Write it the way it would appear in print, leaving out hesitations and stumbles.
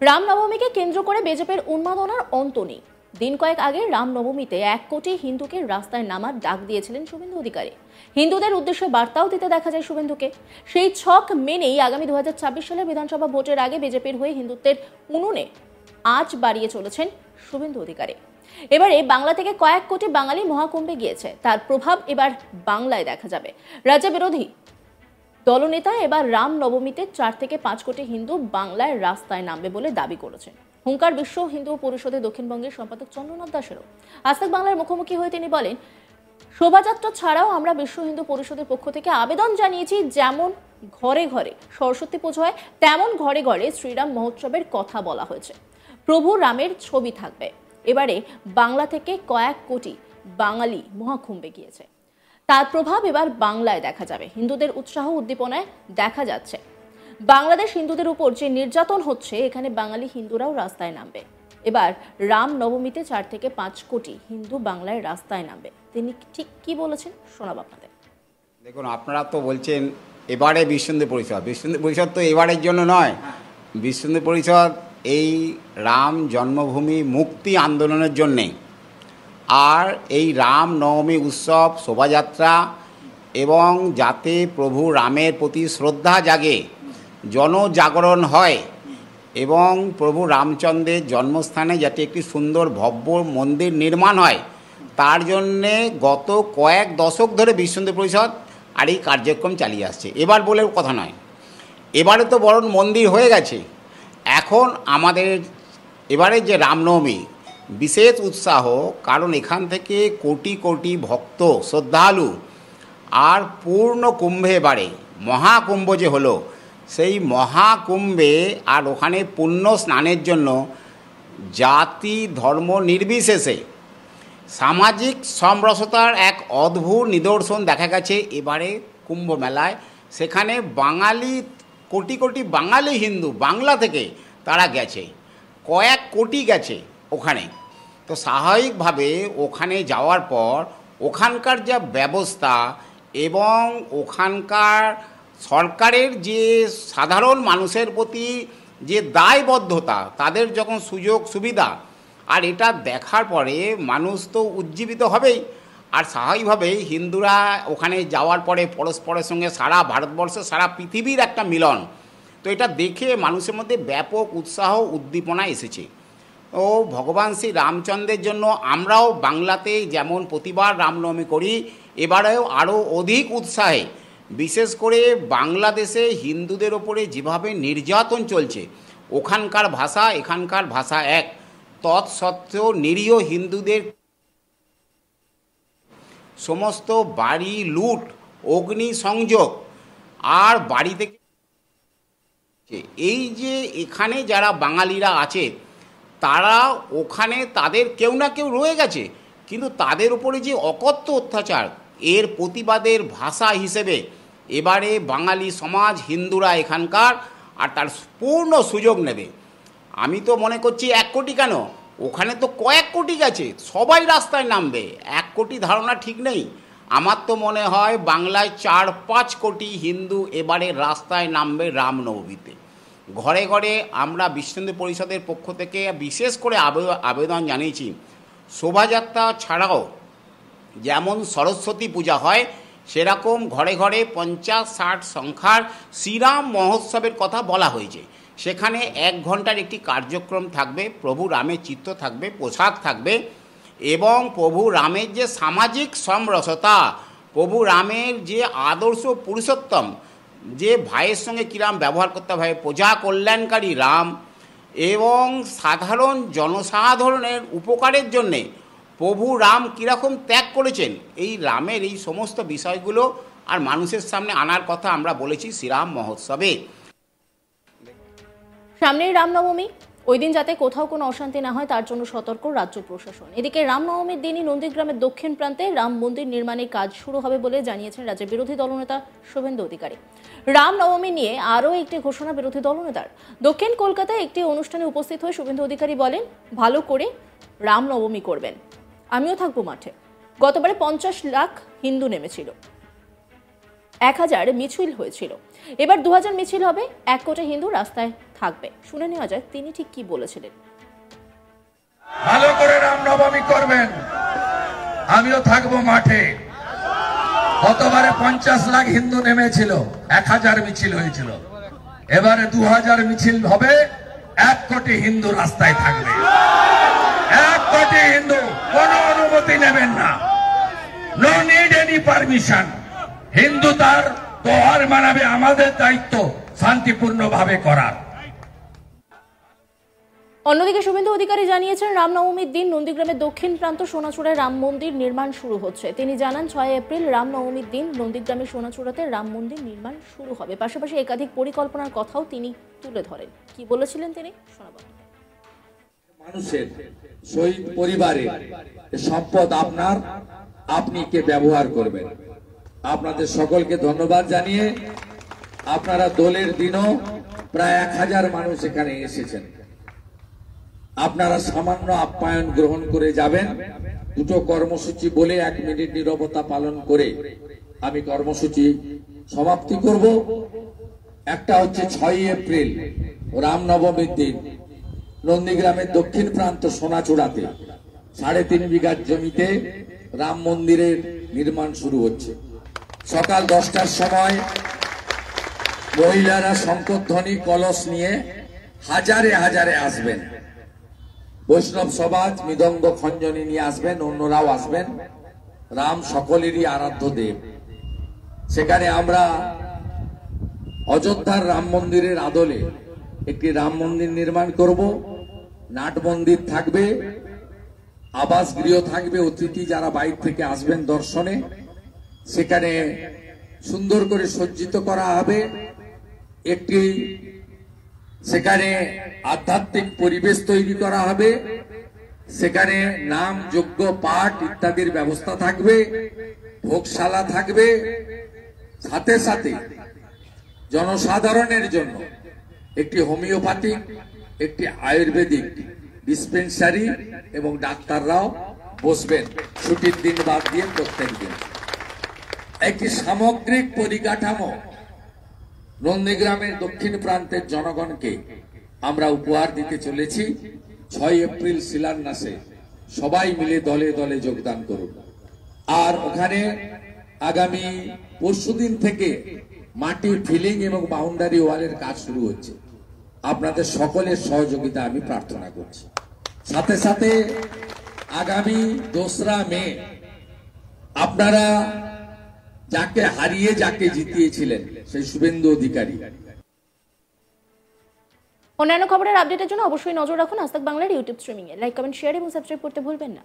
রামনবমীকে কেন্দ্র করে বিজেপির উন্মাদনার অন্ত নেই। দিন কয়েক আগে রামনবমীতে 1 কোটি হিন্দুকে রাস্তায় নামার ডাক দিয়েছিলেন শুভেন্দু অধিকারী। হিন্দুদের উদ্দেশ্যে বার্তাও দিতে দেখা যায় শুভেন্দুকে। সেই ছক মেনেই আগামী 2026 সালের বিধানসভা ভোটের আগে বিজেপির হয়ে হিন্দুত্বের উনুনে আঁচ বাড়িয়ে চলেছেন শুভেন্দু অধিকারী। এবারে বাংলা থেকে কয়েক কোটি বাঙালি মহাকুম্ভে গিয়েছে, তার প্রভাব এবার বাংলায় দেখা যাবে। রাজ্য বিরোধী দলনেতা এবার রামনবমীতে 4 থেকে 5 কোটি হিন্দু বাংলায় রাস্তায় নামবে বলে দাবি করেছেন। হুঙ্কার বিশ্ব হিন্দু পরিষদের দক্ষিণবঙ্গের সম্পাদক চন্দ্রনাথ দাসেরও। আজ তাক বাংলার মুখোমুখি হয়ে তিনি বলেন, শোভাযাত্রা ছাড়াও আমরা বিশ্ব হিন্দু পরিষদের পক্ষ থেকে আবেদন জানিয়েছি, যেমন ঘরে ঘরে সরস্বতী পুজো হয় তেমন ঘরে ঘরে শ্রীরাম মহোৎসবের কথা বলা হয়েছে। প্রভু রামের ছবি থাকবে। এবারে বাংলা থেকে কয়েক কোটি বাঙালি মহাকুম্ভে গিয়েছে, তার প্রভাব এবার বাংলায় দেখা যাবে। হিন্দুদের উৎসাহ উদ্দীপনায় দেখা যাচ্ছে। বাংলাদেশ হিন্দুদের উপর যে নির্যাতন হচ্ছে, এখানে বাঙালি হিন্দুরাও রাস্তায় নামবে। এবার রাম নবমীতে 4 থেকে 5 কোটি হিন্দু বাংলায় রাস্তায় নামবে। তিনি ঠিক কি বলেছেন শোনাব আপনাদের। দেখুন, আপনারা তো বলছেন এবারে বিশ্ব হিন্দু পরিষদ তো এবারের জন্য নয়। বিশ্ব হিন্দু পরিষদ এই রাম জন্মভূমি মুক্তি আন্দোলনের জন্যে, আর এই রাম নবমী উৎসব শোভাযাত্রা এবং যাতে প্রভু রামের প্রতি শ্রদ্ধা জাগে, জনজাগরণ হয় এবং প্রভু রামচন্দ্রের জন্মস্থানে যাতে একটি সুন্দর ভব্য মন্দির নির্মাণ হয়, তার জন্যে গত কয়েক দশক ধরে বিশ্ব হিন্দু পরিষদ আর এই কার্যক্রম চালিয়ে আসছে। এবার বলে কথা নয়, এবারে তো বরং মন্দির হয়ে গেছে। এখন আমাদের এবারে যে রামনবমী বিশেষ উৎসাহ, কারণ এখান থেকে কোটি কোটি ভক্ত শ্রদ্ধালু আর পূর্ণ কুম্ভে এবারে মহাকুম্ভ যে হলো, সেই মহাকুম্ভে আর ওখানে পুণ্য স্নানের জন্য জাতি ধর্ম নির্বিশেষে সামাজিক সমরসতার এক অদ্ভুত নিদর্শন দেখা গেছে এবারে কুম্ভ মেলায়। সেখানে বাঙালি কোটি কোটি বাঙালি হিন্দু বাংলা থেকে তারা গেছে, কয়েক কোটি গেছে ওখানে। তো স্বাভাবিকভাবে ওখানে যাওয়ার পর ওখানকার যা ব্যবস্থা এবং ওখানকার সরকারের যে সাধারণ মানুষের প্রতি যে দায়বদ্ধতা, তাদের যখন সুযোগ সুবিধা, আর এটা দেখার পরে মানুষ তো উজ্জীবিত হবেই। আর স্বাভাবিকভাবেই হিন্দুরা ওখানে যাওয়ার পরে পরস্পরের সঙ্গে সারা ভারতবর্ষের সারা পৃথিবীর একটা মিলন, তো এটা দেখে মানুষের মধ্যে ব্যাপক উৎসাহ উদ্দীপনা এসেছে। ও ভগবান শ্রী রামচন্দ্রের জন্য আমরাও বাংলাতে যেমন প্রতিবার রামনবমী করি, এবারেও আরও অধিক উৎসাহে, বিশেষ করে বাংলাদেশে হিন্দুদের ওপরে যেভাবে নির্যাতন চলছে, ওখানকার ভাষা এখানকার ভাষা এক, তৎসত্ত্বেও নিরীহ হিন্দুদের সমস্ত বাড়ি লুট, অগ্নি সংযোগ আর বাড়ি থেকে এই যে এখানে যারা বাঙালিরা আছে, তারা ওখানে তাদের কেউ না কেউ রয়ে গেছে, কিন্তু তাদের উপরে যে অকথ্য অত্যাচার, এর প্রতিবাদের ভাষা হিসেবে এবারে বাঙালি সমাজ হিন্দুরা এখানকার আর তার পূর্ণ সুযোগ নেবে। আমি তো মনে করছি 1 কোটি কেন, ওখানে তো কয়েক কোটি গেছে, সবাই রাস্তায় নামবে। 1 কোটি ধারণা ঠিক নেই, আমার তো মনে হয় বাংলায় 4-5 কোটি হিন্দু এবারে রাস্তায় নামবে রামনবমীতে। ঘরে ঘরে আমরা বিশ্ব হিন্দু পরিষদের পক্ষ থেকে বিশেষ করে আবেদন জানিয়েছি, শোভাযাত্রা ছাড়াও যেমন সরস্বতী পূজা হয়, সেরকম ঘরে ঘরে 50-60 সংখ্যার শ্রীরাম মহোৎসবের কথা বলা হয়েছে। সেখানে 1 ঘন্টার একটি কার্যক্রম থাকবে, প্রভু রামের চিত্র থাকবে, পোশাক থাকবে এবং প্রভু রামের যে সামাজিক সমরসতা, প্রভু রামের যে আদর্শ পুরুষোত্তম, যে ভাইয়ের সঙ্গে কীরাম ব্যবহার করতে হয়, প্রজা কল্যাণকারী রাম এবং সাধারণ জনসাধারণের উপকারের জন্যে প্রভু রাম কীরকম ত্যাগ করেছেন, এই রামের এই সমস্ত বিষয়গুলো আর মানুষের সামনে আনার কথা আমরা বলেছি শ্রীরাম মহোৎসবে। সামনেই রামনবমী, ওই দিন যাতে কোথাও কোনো অশান্তি না হয় তার জন্য সতর্ক রাজ্য প্রশাসন। এদিকে রামনবমীর দিনই নন্দীগ্রামের দক্ষিণ প্রান্তে রাম মন্দির নির্মাণের কাজ শুরু হবে বলে জানিয়েছেন রাজ্যের বিরোধী দলনেতা শুভেন্দু অধিকারী। রামনবমী নিয়ে আরও একটি ঘোষণা বিরোধী দলনেতার। দক্ষিণ কলকাতায় একটি অনুষ্ঠানে উপস্থিত হয়ে শুভেন্দু অধিকারী বলেন, ভালো করে রামনবমী করবেন, আমিও থাকবো মাঠে। গতবারে 50 লাখ হিন্দু নেমেছিল। 1000 মিছিল হয়েছিল। এবার 2000 মিছিল হবে, 1 কোটি হিন্দু রাস্তায় থাকবে। শুনে নেওয়া যায় তিনি ঠিক কি বলেছিলেন। ভালো করে রামনবমী করবেন, আমিও থাকবো মাঠে। গতবারে 50 লাখ হিন্দু নেমেছিল, 1000 মিছিল হয়েছিল। এবারে 2000 মিছিল হবে, 1 কোটি হিন্দু রাস্তায় থাকবে। 1 কোটি হিন্দু, কোনো অনুমতি নেবেন না, no need any permission. Hindu তার তোহার মানাবে, আমাদের দায়িত্ব শান্তিপূর্ণভাবে করার। অন্যদিকে শুভেন্দু অধিকারী জানিয়েছেন, রামনবমীর দিন নন্দীগ্রামের দক্ষিণ প্রান্ত সোনাচূড়ায় রাম মন্দির নির্মাণ শুরু হচ্ছে। তিনি জানান, 6 এপ্রিল রামনবমীর দিন নন্দীগ্রামের সোনাচূড়াতে রাম মন্দির নির্মাণ শুরু হবে। পাশাপাশি একাধিক পরিকল্পনার কথাও তিনি তুলে ধরেন। কি বলেছিলেন তিনি, শোনাবেন। মানুষের শহীদ পরিবারের সম্পদ আপনার, আপনি কে ব্যবহার করবেন। আপনাদের সকলকে ধন্যবাদ জানিয়ে, আপনারা দোলের দিনও প্রায় 1000 মানুষ এখানে এসেছেন। আপনারা সামান্য আপ্যায়ন গ্রহণ করে যাবেন। দুটো কর্মসূচি বলে 1 মিনিট নীরবতা পালন করে আমি কর্মসূচি সমাপ্তি করব। একটা হচ্ছে 6 এপ্রিল রামনবমীর দিন নন্দীগ্রামের দক্ষিণ প্রান্ত সোনাচূড়াতে 3.5 বিঘা জমিতে রাম মন্দিরের নির্মাণ শুরু হচ্ছে। সকাল 10টার সময় মহিলারা শঙ্করধ্বনি কলস নিয়ে হাজারে হাজারে আসবেন। বৈষ্ণব সমাজ মৃদঙ্গ খঞ্জনি নিয়ে আসবেন, অন্যরাও আসবেন। রাম সকলেরই আরাধ্য দেব। সেখানে আমরা অযোধ্যার রাম মন্দিরের আদলে একটি রাম মন্দির নির্মাণ করব। নাট মন্দির থাকবে, আবাস গৃহ থাকবে, অতিথি যারা বাইরে থেকে আসবেন দর্শনে সেখানে সুন্দর করে সজ্জিত করা হবে। একটি সেখানে আধ্যাত্মিক পরিবেশ তৈরি করা হবে। সেখানে নাম, যজ্ঞ, পাঠ ইত্যাদির ব্যবস্থা থাকবে, ভোগশালা থাকবে। সাথে সাথে জনসাধারণের জন্য একটি হোমিওপ্যাথিক, একটি আয়ুর্বেদিক ডিসপেন্সারি এবং ডাক্তাররাও বসবেন ছুটির দিন বাদ দিয়ে প্রত্যেক দিন। একটি সামগ্রিক পরিকাঠামো নন্দীগ্রামের দক্ষিণ প্রান্তের জনগণকে আমরা উপহার দিতে চলেছি। 6 এপ্রিল শিলান্যাসে সবাই মিলে দলে দলে যোগদান করুন। আর ওখানে আগামী পরশুদিন থেকে মাটি ফিলিং এবং বাউন্ডারি ওয়ালের কাজ শুরু হচ্ছে। আপনাদের সকলের সহযোগিতা আমি প্রার্থনা করছি। সাথে সাথে আগামী 2রা মে আপনারা যাকে হারিয়ে যাকে জিতিয়েছিলেন সেই শুভেন্দু অধিকারী। অন্যান্য খবরের আপডেটের জন্য অবশ্যই নজর রাখুন আজ তাক বাংলার ইউটিউব স্ট্রিমিং এ। লাইক, কমেন্ট, শেয়ার এবং সাবস্ক্রাইব করতে ভুলবেন না।